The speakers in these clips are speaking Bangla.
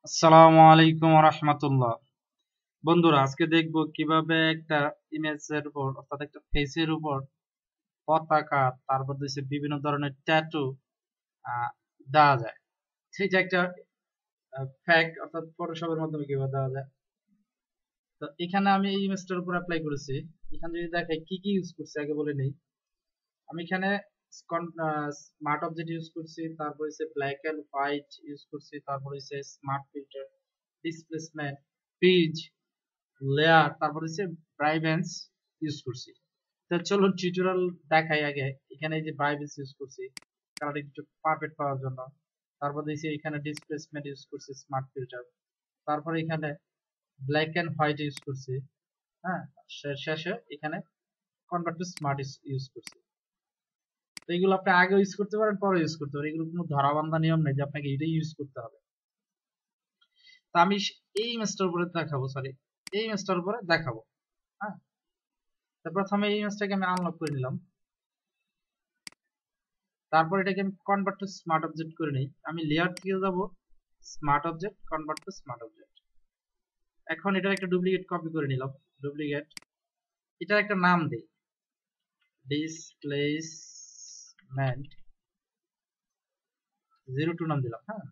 আসসালামু আলাইকুম রাহমাতুল্লাহ। বন্ধুরা, আজকে দেখব কিভাবে একটা ইমেজের উপর অর্থাৎ একটা ফেসের উপর পতাকা, তারপর দিচ্ছে বিভিন্ন ধরনের ট্যাটু দেওয়া যায়। সেটা একটা ফ্যাক্ট, অর্থাৎ ফটোশপের মাধ্যমে কিভাবে দেওয়া যায়। তো এখানে আমি এই ইমেজটার উপর অ্যাপ্লাই করেছি। এখানে যদি দেখাই কি কি ইউজ করছি আগে বলে নেই। আমি এখানে স্মার্ট অবজেক্ট ইউজ করছি, তারপর হচ্ছে ব্ল্যাক এন্ড হোয়াইট ইউজ করছি, তারপর হচ্ছে smart filter, displacement, pitch, layer, তারপর হচ্ছে ব্রাইভেন্স ইউজ করছি। তো চলুন টিউটোরিয়াল দেখাই আগে। এখানে এই যে ব্রাইভেন্স ইউজ করছি কালারটা একটু পারফেক্ট পাওয়ার জন্য। তারপর দিয়েছি এখানে ডিসপ্লেসমেন্ট ইউজ করছি, স্মার্ট ফিল্টার। তারপরে এখানে ব্ল্যাক এন্ড হোয়াইট ইউজ করছি। হ্যাঁ, শেষে এখানে কনভার্ট টু স্মার্ট ইউজ করছি। তো এগুলো আপনি আগে ইউজ করতে পারেন, পরে ইউজ করতে পারেন। এগুলো কোনো ধরাবান্ধা নিয়ম নেই যে আপনাকে এটাই ইউজ করতে হবে। তো আমি এই ইমেজটার উপরে দেখাবো, সরি, এই ইমেজটার উপরে দেখাবো। হ্যাঁ, তো প্রথমে এই ইমেজটাকে আমি আনলক করে নিলাম। তারপর এটাকে আমি কনভার্ট টু স্মার্ট অবজেক্ট করে নিই। আমি লেয়ার থেকে যাব smart object, convert to smart object. এখন এটার একটা ডুপ্লিকেট কপি করে নিলাম। ডুপ্লিকেট, এটার একটা নাম দেই, ডিসপ্লেসমেন্ট 02 নাম দিলাম। হ্যাঁ,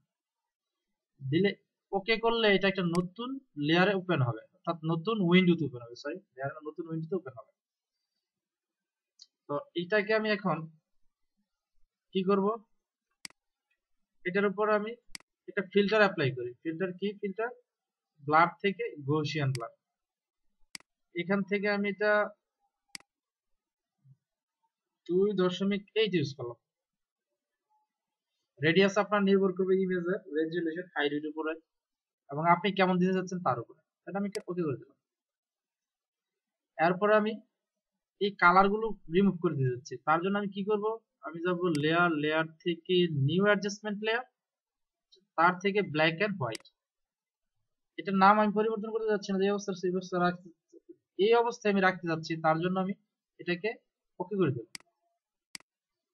দিলে ওকে করলে এটা একটা নতুন লেয়ারে ওপেন হবে, অর্থাৎ নতুন উইন্ডোতে ওপেন হবে, সরি, লেয়ারে নতুন উইন্ডোতে ওপেন হবে। তো এইটাকে আমি এখন কি করব, এটার উপর আমি একটা ফিল্টার অ্যাপ্লাই করি। ফিল্টার কি ফিল্টার? ব্লার থেকে গৌসিয়ান ব্লার। এখান থেকে আমি এটা 2.8 ইউজ করলাম। রেডিয়াস আপনার নির্ভর করবে ইমেজের রেজুলেশন হাইটের উপরে এবং আপনি কেমন দিতে যাচ্ছেন তার উপরে। এটা আমি ওকে করে দিলাম। এরপরে আমি এই কালার গুলো রিমুভ করে দিতে যাচ্ছি। তার জন্য আমি কি করব, আমি যাব লেয়ার, লেয়ার থেকে নিউ অ্যাডজাস্টমেন্ট লেয়ার, তার থেকে ব্ল্যাক এন্ড হোয়াইট। এটার নাম আমি পরিবর্তন করতে যাচ্ছি না, যে অবস্থা সেই অবস্থা রাখতে, এই অবস্থায় আমি রাখতে যাচ্ছি। তার জন্য আমি এটাকে ওকে করে দেব।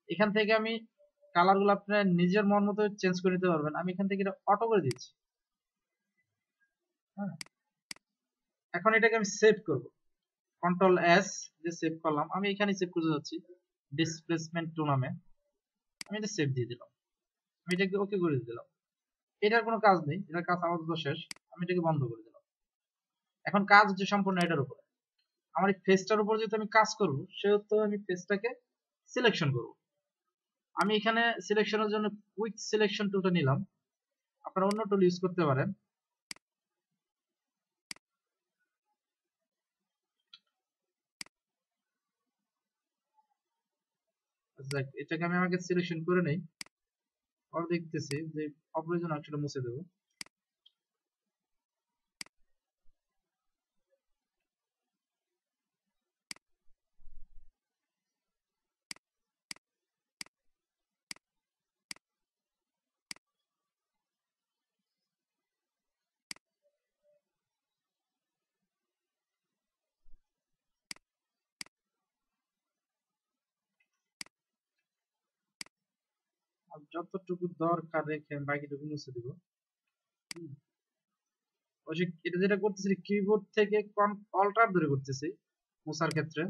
এখান থেকে আমি কালার গুলো আপনার নিজের মন মতো চেঞ্জ করে নিতে পারবেন। আমি এখান থেকে এটা অটো করে দিচ্ছি। হ্যাঁ, এখন এটাকে আমি সেভ করব। কন্ট্রোল এস দিয়ে সেভ করলাম। আমি এখানে সেভ করতে যাচ্ছি ডিসপ্লেসমেন্ট 2 নামে। আমি এটা সেভ দিয়ে দিলাম। আমি এটাকে ওকে করে দিলাম। এটার কোনো কাজ নেই, এটার কাজ আপাতত শেষ। আমি এটাকে বন্ধ করে দিলাম। এখন কাজ হচ্ছে সম্পূর্ণ এটার উপরে। আমার এই ফেসটার উপর যেহেতু আমি কাজ করব, সেহেতু আমি ফেসটাকে সিলেকশন করব। আমি এখানে সিলেকশনের জন্য কুইক সিলেকশন টুলটা নিলাম। আপনারা অন্য টুল ইউজ করতে পারেন। এটাকে আমি আমাকে সিলেকশন করে নেই। আর দেখতেছি যে অপ্রয়োজনীয় অংশটা মুছে দেবো। আর যতটুকু দরকার রেখে আমি বাকিটুকু মুছে দেবো। অবশ্যই এটা যেটা করতেছি কিবোর্ড থেকে অল্টার ধরে করতেছি মোছার ক্ষেত্রে।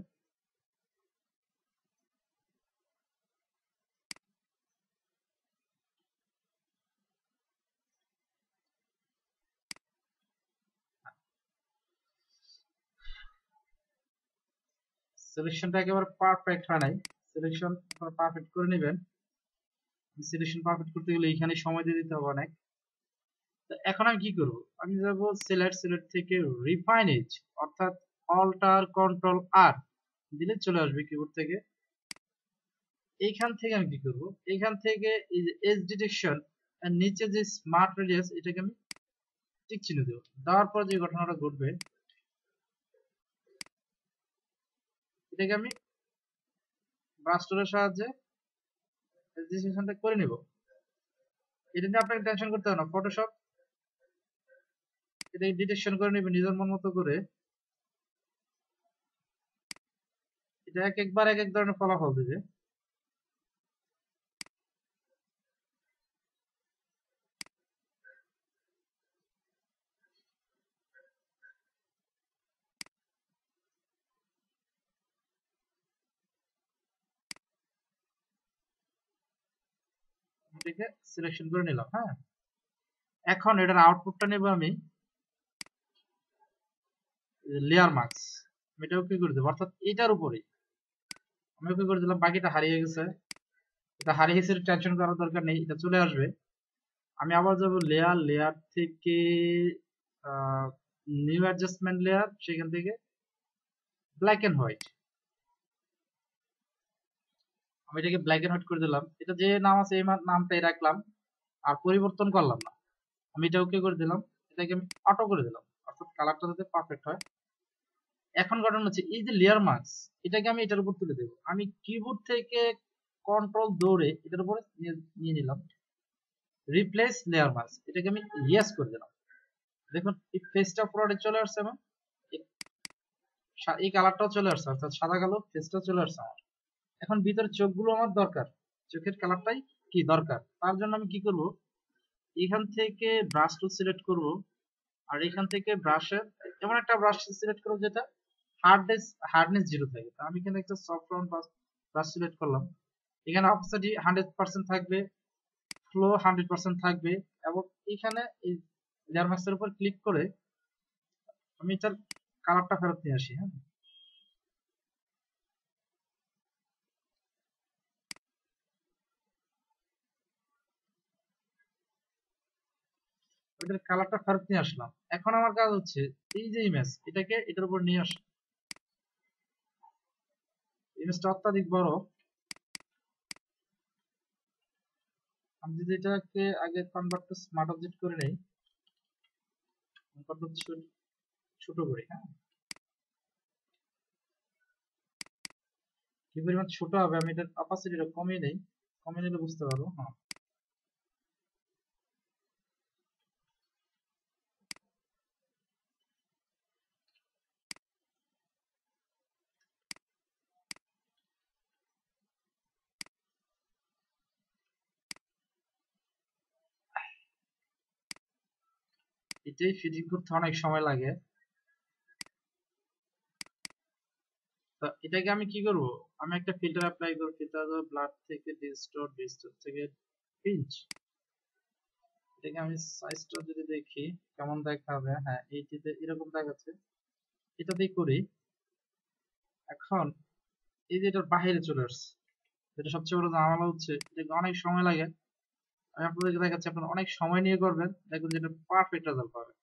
সিলেকশনটা একেবারে পারফেক্ট হয় নাই। সিলেকশন আপনারা পারফেক্ট করে নেবেন। সিলেকশন পারফেক্ট করতে গেলে এখানে সময় দিয়ে দিতে হবে অনেক। তো এখন আমি কি করব, আমি যাব সিলেক্ট, সিলেক্ট থেকে রিফাইন এজ, অর্থাৎ অল্টার কন্ট্রোল আর দিলে চলে আসবে কিবোর্ড থেকে। এইখান থেকে আমি কি করব, এইখান থেকে এই যে এজ ডিটেকশন আর নিচে যে স্মার্ট রেডিয়াস, এটাকে আমি টিক চিহ্ন দেব। দেওয়ার পর যে ঘটনাটা ঘটবে, এটাকে আমি ব্রাশ টুলের সাহায্যে রেজিস্ট্রেশনটা করে নিব। এটা নিয়ে আপনাকে টেনশন করতে হবে না। ফটোশপ এটা ডিটেকশন করে নেবে নিজের মন মতো করে। এটা এক একবার এক এক ধরনের ফলাফল দেবে। এটাকে সিলেকশন করে নিলাম। হ্যাঁ, এখন এটার আউটপুটটা নেব আমি লেয়ার মার্কস। আমি এটা ওকে করে দেবো, অর্থাৎ এটার উপরেই আমি ওকে করে দিলাম। বাকিটা হারিয়ে গেছে, এটা হারিয়ে গেছে, টেনশন করার দরকার নেই, এটা চলে আসবে। আমি আবার যাব লেয়ার, লেয়ার থেকে নিউ অ্যাডজাস্টমেন্ট লেয়ার, সেখান থেকে ব্ল্যাক এন্ড হোয়াইট। আমি এটাকে ব্ল্যাক এন্ড হোয়াইট করে দিলাম। এটা যে নাম আছে এই নামটাই রাখলাম, আর পরিবর্তন করলাম না। আমি এটা ওকে করে দিলাম, এটাকে আমি অটো করে দিলাম, অর্থাৎ কালারটা যাতে পারফেক্ট হয়। এখন ঘটনা হচ্ছে এই যে লেয়ার মার্কস, এটাকে আমি এটার উপর তুলে দেবো। আমি কিবোর্ড থেকে কন্ট্রোল দৌড়ে এটার উপরে নিয়ে নিলাম, রিপ্লেস লেয়ার মার্কস, এটাকে আমি ইয়েস করে দিলাম। দেখুন এই ফেসটা পুরোটা চলে আসছে এবং এই কালারটাও চলে আসছে, অর্থাৎ সাদা কালো ফেসটাও চলে আসছে আমার। এখন ভিতরে চোখগুলো আমার দরকার, চোখের কালারটাই কি দরকার। তার জন্য আমি কি করব, এখান থেকে ব্রাশ টুল সিলেক্ট করব, আর এখান থেকে ব্রাশের এমন একটা ব্রাশ সিলেক্ট করব যেটা হার্ডনেস 0 থাকে। তো আমি এখানে একটা সফট রাউন্ড ব্রাশ সিলেক্ট করলাম। এখানে অপসিটি 100% থাকবে, ফ্লো 100% থাকবে, এবং এখানে এই লেয়ার মাস্কের উপর ক্লিক করে আমি এটার কালারটা ফেরত নিয়ে আসি। হ্যাঁ, ওইটার কালারটা ফেরত নিয়ে আসলাম। এখন আমার কাজ হচ্ছে এই যে ইমেজ, এটাকে এটার উপর নিয়ে আসা। ইমেজটা অত্যাধিক বড়, আমি যদি এটাকে আগে কনভার্ট টু স্মার্ট অবজেক্ট করে নেই, ছোট করি। হ্যাঁ, কি পরিমাণ ছোট হবে আমি এটার অপাসিটিটা কমিয়ে নেই, কমিয়ে নিলে বুঝতে পারবো। হ্যাঁ, এটাই ফিটিং করতে অনেক সময় লাগে। তো এটাকে আমি কি করব, আমি একটা ফিল্টার অ্যাপ্লাই করব। ফিল্টার ব্লাড থেকে ডিস্টর, ডিস্টর থেকে পিঞ্চ। এটাকে আমি সাইজটা যদি দেখি কেমন দেখাবে, হ্যাঁ এইটিতে এরকম দেখাচ্ছে, এটাতেই করি। এখন এই যে এটার বাইরে চলে আসছে, এটা সবচেয়ে বড় ঝামেলা হচ্ছে, এটা অনেক সময় লাগে। আমি আপনাদেরকে দেখাচ্ছি, আপনারা অনেক সময় নিয়ে করবেন, দেখুন যেটা পারফেক্ট রেজাল্ট পাবে।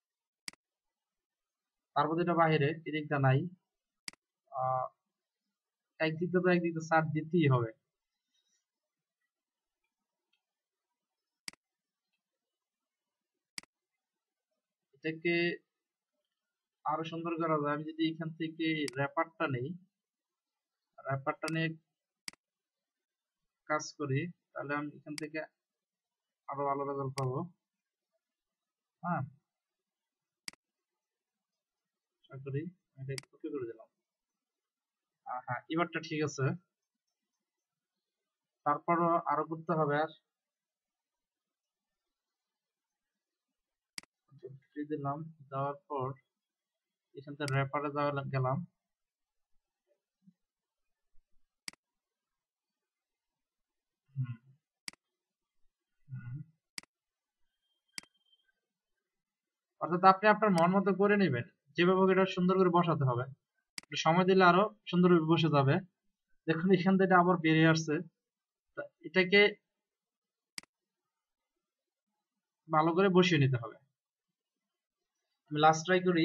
তারপর এটা বাইরে এদিকটা নাই, আহ একদিকটা তো একদিকটা সার দিতেই হবে। এটাকে আরো সুন্দর করা যায়, আমি যদি এখান থেকে র্যাপারটা নেই, র্যাপারটা নিয়ে কাজ করি, তাহলে আমি এখান থেকে আরো ভালো রেজাল্ট পাবো। হ্যাঁ, আশা করি এটা ওকে করে দিলাম। হ্যাঁ, এবারটা ঠিক আছে। তারপরও আরো করতে হবে। আর দিলাম, দেওয়ার পর এখান থেকে র্যাপারে গেলাম। হুম, হুম। অর্থাৎ আপনি আপনার মন মতো করে নেবেন, যেভাবে হোক এটা সুন্দর করে বসাতে হবে। একটু সময় দিলে আরো সুন্দরভাবে বসে যাবে। দেখুন এখান থেকে আবার বেরিয়ে আসছে। তা এটাকে ভালো করে বসিয়ে নিতে হবে। আমি লাস্ট ট্রাই করি,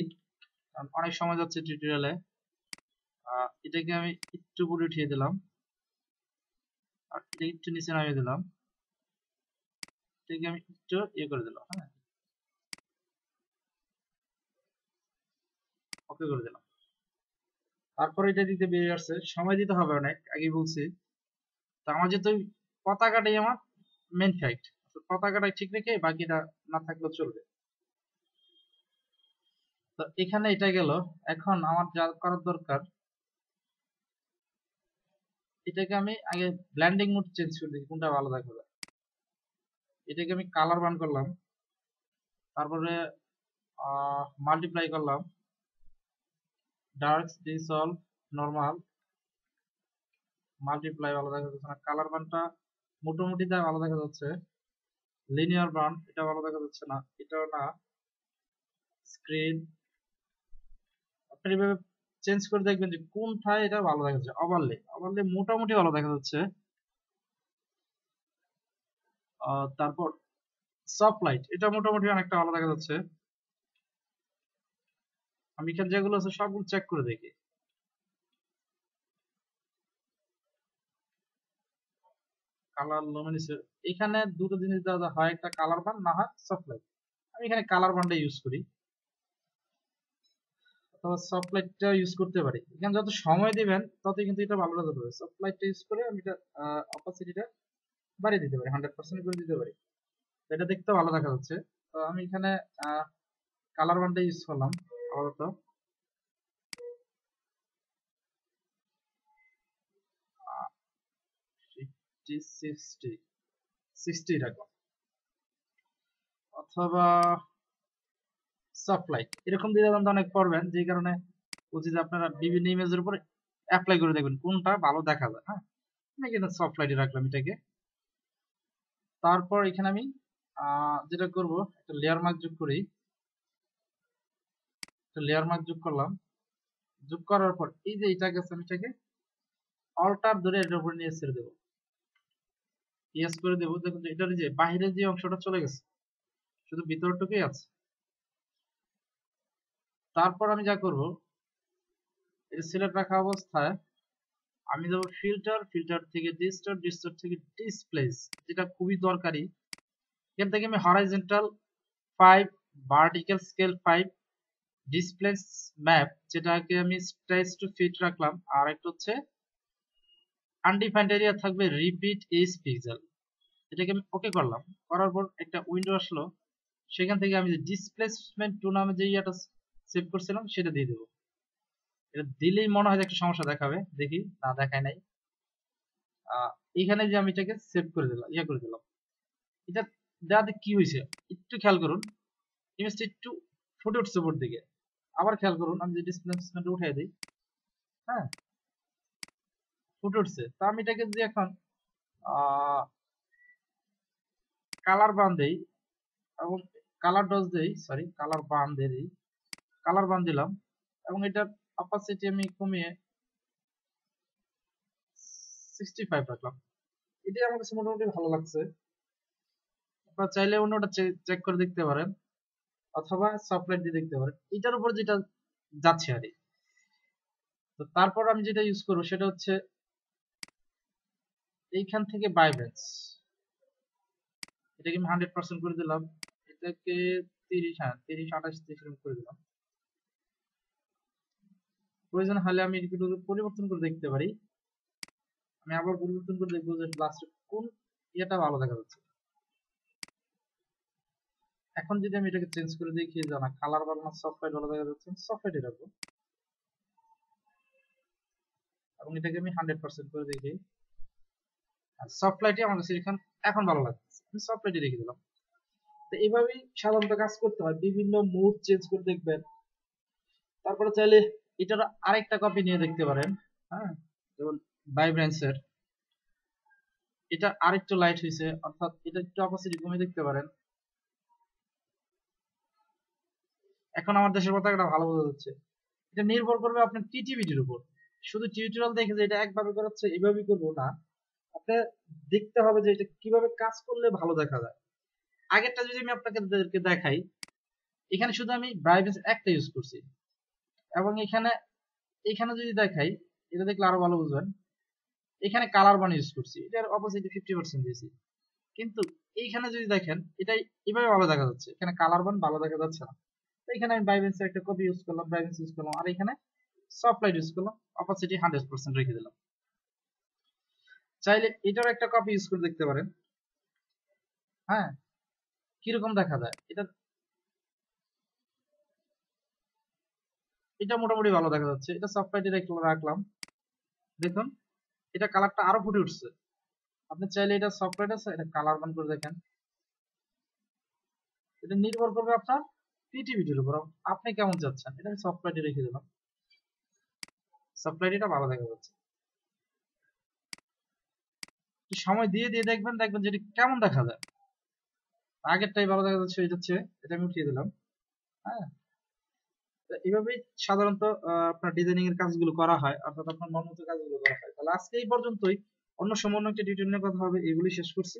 কারণ অনেক সময় যাচ্ছে টিউটোরিয়ালে। এটাকে আমি একটু উপরে উঠিয়ে দিলাম, আর এটা একটু নিচে নামিয়ে দিলাম। এটাকে আমি একটু ইয়ে করে দিলাম। হ্যাঁ, ওকে করে দিলাম। তারপরে এটা দিতে বেরিয়ে আসছে, সময় দিতে হবে অনেক, আগেই বলছি। তো আমার যেহেতু পতাকাটাই আমার মেন ফ্যাক্ট, পতাকাটাই ঠিক রেখে বাকিটা না থাকলেও চলবে। তো এখানে এটা গেল। এখন আমার যা করার দরকার, এটাকে আমি আগে ব্ল্যান্ডিং মোড চেঞ্জ করে দিই, কোনটা ভালো দেখা যায়। এটাকে আমি কালার বান করলাম, তারপরে মাল্টিপ্লাই করলাম, ডার্ক ডিসলভ, নরমাল, মাল্টিপ্লাই, ভালো দেখা যাচ্ছে না। কালার বানটা মোটামুটি তাই ভালো দেখা যাচ্ছে। লিনিয়ার বার্ন এটা ভালো দেখা যাচ্ছে না, এটাও না। স্ক্রিন আপনি এভাবে চেঞ্জ করে দেখবেন যে কোনটায় এটা ভালো দেখা যাচ্ছে। ওভারলে ওভারলে মোটামুটি ভালো দেখা যাচ্ছে। তারপর সফট লাইট এটা মোটামুটি অনেকটা ভালো দেখা যাচ্ছে। আমি এখানে যেগুলো আছে সবগুলো চেক করে দেখি। কালার লুমিনেন্স এখানে দুটো জিনিস দেওয়া হয়, একটা কালার বান না হয় সফট লাইট। আমি এখানে কালার বানটা ইউজ করি অথবা সফট লাইটটা ইউজ করতে পারি। এখানে যত সময় দিবেন ততই কিন্তু এটা ভালো রেজাল্ট হবে। সফট লাইটটা ইউজ করে আমি এটা অপাসিটিটা বাড়িয়ে দিতে পারি, 100% করে দিতে পারি। তো এটা দেখতে ভালো দেখা যাচ্ছে। তো আমি এখানে কালার বানটা ইউজ করলাম আপাতত। 50 60 60 রাখলাম, অথবা সফট লাইট এরকম দিয়ে দেবেন তো অনেক পড়বেন, যে কারণে বলছি যে আপনারা বিভিন্ন ইমেজের উপর অ্যাপ্লাই করে দেখবেন কোনটা ভালো দেখা যায়। হ্যাঁ, আমি এখানে সফট লাইটে রাখলাম এটাকে। তারপর এখানে আমি যেটা করব, একটা লেয়ার মার্ক যোগ করি। একটা লেয়ার মার্ক যোগ করলাম। যোগ করার পর এই যে এটা গেছে, আমি এটাকে অল্টার ধরে এটার উপর নিয়ে ছেড়ে দেবো, ইয়েস করে দেবো। দেখুন যে এটার যে বাইরের যে অংশটা চলে গেছে, শুধু ভিতরটুকুই আছে। তারপর আমি যা করব, এটা সিলেক্ট রাখা অবস্থায় আমি যাবো ফিল্টার, ফিল্টার থেকে ডিস্টর, ডিস্টর থেকে ডিসপ্লেস, যেটা খুবই দরকারি। এখান থেকে আমি horizontal 5, vertical scale 5, displace map যেটাকে আমি স্ট্রেচ টু ফিট রাখলাম। আর একটা হচ্ছে আনডিফাইন্ড এরিয়া থাকবে রিপিট এইচ পিক্সেল, এটাকে আমি ওকে করলাম। করার পর একটা উইন্ডো আসলো, সেখান থেকে আমি যে ডিসপ্লেসমেন্ট টু নামে যে ইয়াটা সেভ করছিলাম সেটা দিয়ে দেবো। এটা দিলেই মনে হয় যে একটা সমস্যা দেখাবে, দেখি না দেখায় নাই। এইখানে যে আমি এটাকে সেভ করে দিলাম, ইয়া করে দিলাম। এটা দেওয়াতে কি হয়েছে একটু খেয়াল করুন, ইমেজটা একটু ফুটে উঠছে উপর দিকে। আবার খেয়াল করুন, আমি যে ডিসপ্লেসমেন্ট উঠাই দিই, হ্যাঁ ফুটে উঠছে। তা আমি এটাকে যদি এখন কালার বান দেই এবং কালার ডজ দেই, সরি কালার বান দেই, কালার বান দিলাম এবং এটার অপাসিটি আমি কমিয়ে 65 রাখলাম। এটাই আমার কাছে মোটামুটি ভালো লাগছে। আপনারা চাইলে অন্যটা চেক করে দেখতে পারেন, অথবা সফটওয়্যার দিয়ে দেখতে পারেন, এটার উপর যেটা যাচ্ছে আর কি। তো তারপর আমি যেটা ইউজ করবো সেটা হচ্ছে এইখান থেকে ভাইব্রেন্স, এটাকে আমি 100% করে দিলাম। এটাকে 30, হ্যাঁ 30 28 30 এরকম করে দিলাম। প্রয়োজন হলে আমি একটু পরিবর্তন করে দেখতে পারি। আমি আবার পরিবর্তন করে দেখবো যে লাস্টে কোন ইয়েটা ভালো দেখা যাচ্ছে। এখন যদি আমি এটাকে চেঞ্জ করে দেখি যে না কালার ভালো না সফটওয়্যার ভালো দেখা যাচ্ছে, সফটওয়্যারই রাখবো এবং এটাকে আমি 100% করে দেখি। আর সফট লাইটই আমার কাছে এখন ভালো লাগছে, আমি সফট লাইটে রেখে দিলাম। তো এইভাবেই সাধারণত কাজ করতে হয়, বিভিন্ন মুড চেঞ্জ করে দেখবেন। তারপরে চাইলে এটার আরেকটা কপি নিয়ে দেখতে পারেন। হ্যাঁ, যেমন ভাইব্রেন্সের এটা আরেকটু লাইট হয়েছে, অর্থাৎ এটা একটু অপাসিটি কমিয়ে দেখতে পারেন। এখন আমার দেশের পতাকাটা ভালো বোঝা যাচ্ছে। এটা নির্ভর করবে আপনার ক্রিয়েটিভিটির উপর। শুধু টিউটোরিয়াল দেখে যে এটা একভাবে করাচ্ছে এইভাবেই করবো না, আপনার দেখতে হবে যে এটা কিভাবে কাজ করলে ভালো দেখা যায়। আগেরটা যদি আমি আপনাকে দেখাই, এখানে শুধু আমি ব্রাইটনেস একটা ইউজ করছি এবং এখানে এখানে যদি দেখাই, এটা দেখলে আরো ভালো বুঝবেন। এখানে কালার বান ইউজ করছি, এটার অপোজিটে 50% দিয়েছি। কিন্তু এইখানে যদি দেখেন এটাই এভাবে ভালো দেখা যাচ্ছে, এখানে কালার বান ভালো দেখা যাচ্ছে না। তো এখানে আমি ব্রাইটনেসের একটা কপি ইউজ করলাম, ব্রাইটনেস ইউজ করলাম, আর এখানে সফট লাইট ইউজ করলাম, অপোজিটে 100% রেখে দিলাম। চাইলে এটার একটা কপি ইউজ করে দেখতে পারেন। হ্যাঁ, কিরকম দেখা যায় এটা, এটা মোটামুটি ভালো দেখা যাচ্ছে। এটা সফট লাইটে রাখলাম, দেখুন এটা কালারটা আরো ফুটে উঠছে। আপনি চাইলে এটা সফট লাইট আছে, এটা কালার বান করে দেখেন। এটা নির্ভর করবে আপনার ক্রিয়েটিভিটির উপর, আপনি কেমন চাচ্ছেন। এটা আমি সফট লাইটে রেখে দিলাম, সফট লাইট এটা ভালো দেখা যাচ্ছে। একটু সময় দিয়ে দিয়ে দেখবেন, দেখবেন যে এটা কেমন দেখা যায়। আগেরটাই ভালো দেখা যাচ্ছে, এটা হচ্ছে, এটা আমি উঠিয়ে দিলাম। হ্যাঁ, তো এইভাবেই সাধারণত আপনার ডিজাইনিং এর কাজগুলো করা হয়, অর্থাৎ আপনার মন মতো কাজগুলো করা হয়। তাহলে আজকে এই পর্যন্তই। অন্য সময় অন্য একটা ডিটেইল নিয়ে কথা হবে। এগুলি শেষ করছি।